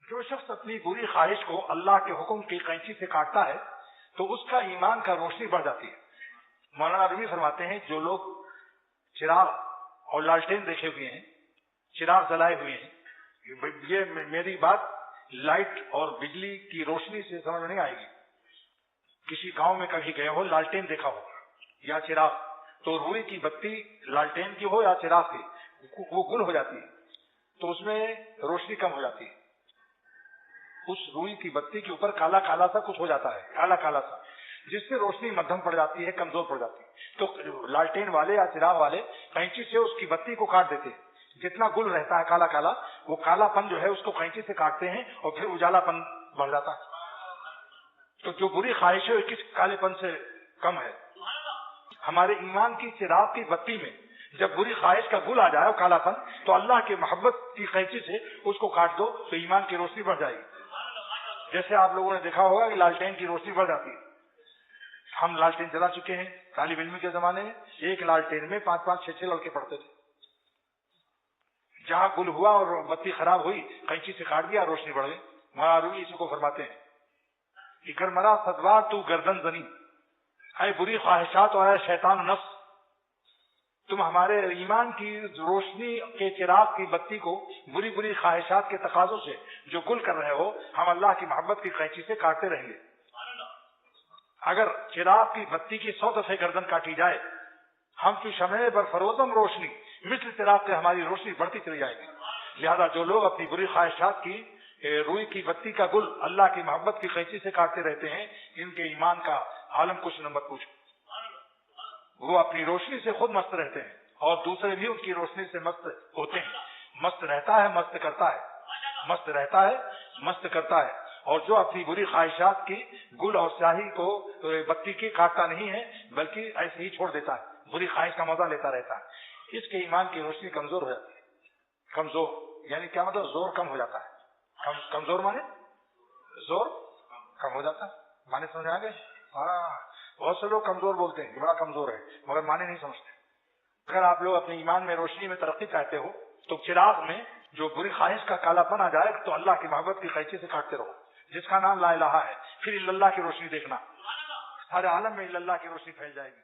جو شخص اپنی بری خواہش کو اللہ کے حکم کی قینچی سے کاٹتا ہے تو اس کا ایمان کا روشنی بڑھ جاتی ہے۔ مولانا رومی فرماتے ہیں جو لوگ چراغ اور لالٹین دیکھے ہوئے ہیں، چراغ جلائے ہوئے ہیں، یہ میری بات لائٹ اور بجلی کی روشنی سے سمجھ نہیں آئے گی۔ کسی گاؤں میں کبھی گئے ہو، لالٹین دیکھا ہو یا چراغ، تو روئی کی بتی لالٹین کی ہو یا چراغ کی، وہ گل ہو جاتی ہے تو اس میں روشنی کم ہو جاتی ہے۔ اس روئی کی بتی کے اوپر کالا کالا سا کچھ ہو جاتا ہے، کالا کالا سا، جس سے روشنی مدھم پڑ جاتی ہے، کمزور پڑ جاتی ہے۔ تو لالٹین والے یا چراغ والے قینچی سے اس کی بتی کو کاٹ دیتے ہیں۔ جتنا گل رہتا ہے کالا کالا، وہ کالا پن جو ہے اس کو قینچی سے کاٹتے ہیں اور پھر اجالا پن بڑھ جاتا ہے۔ تو جو بری خواہش ہے کس کالے پن سے کم ہے؟ ہمارے ایمان کی چراغ کی بتی میں جب بری خواہش کا گل آ جائے کالا پن، تو اللہ کے محبت کی قینچی سے اس کو کاٹ دو تو ایمان کی روشنی بڑھ جائے گی۔ جیسے آپ لوگوں نے دیکھا ہوگا کہ لالٹین کی روشنی بڑھ جاتی ہے۔ ہم لالٹین جلا چکے ہیں، طالب علم کے زمانے میں ایک لالٹین میں 5 6 لڑکے پڑھتے تھے۔ جہاں گل ہوا اور بتی خراب ہوئی، قینچی سے کاٹ دیا، روشنی بڑھ گئی۔ مولانا رومی اسی کو فرماتے ہیں کہ گر مرا صدوار تو گردن زنی، اے بری خواہشات اور اے شیطان نفس، تم ہمارے ایمان کی روشنی کے چراغ کی بتی کو بری بری خواہشات کے تقاضوں سے جو گل کر رہے ہو، ہم اللہ کی محبت کی قینچی سے کاٹتے رہیں گے۔ اگر چراغ کی بتی کی 100 دفعہ گردن کاٹی جائے، ہم کی شمع بر فروزم روشنی مثل چراغ سے ہماری روشنی بڑھتی چلی جائے گی۔ لہذا جو لوگ اپنی بری خواہشات کی روئی کی بتی کا گل اللہ کی محبت کی قینچی سے کاٹتے رہتے ہیں، ان کے ایمان کا عالم کچھ نہ مت پوچھو۔ وہ اپنی روشنی سے خود مست رہتے ہیں اور دوسرے بھی ان کی روشنی سے مست ہوتے ہیں۔ مست رہتا ہے، مست کرتا ہے، مست رہتا ہے، مست کرتا ہے۔ اور جو اپنی بری خواہشات کی گل اور سیاہی کو بتی کی کاٹتا نہیں ہے بلکہ ایسے ہی چھوڑ دیتا ہے، بری خواہش کا مزہ لیتا رہتا ہے، اس کے ایمان کی روشنی کمزور ہو جاتی ہے۔ کمزور یعنی کیا مطلب؟ زور کم ہو جاتا ہے۔ کمزور مانے زور کم ہو جاتا ہے، مانے سمجھ آ گئے؟ بہت سے لوگ کمزور بولتے ہیں کہ بڑا کمزور ہے، مگر مانے نہیں سمجھتے۔ اگر آپ لوگ اپنے ایمان میں روشنی میں ترقی چاہتے ہو تو چراغ میں جو بری خواہش کا کالا پن آ جائے تو اللہ کی محبت کی قینچی سے کاٹتے رہو، جس کا نام لا الہ ہے۔ پھر اللہ کی روشنی دیکھنا، سارے عالم میں اللہ کی روشنی پھیل جائے گی۔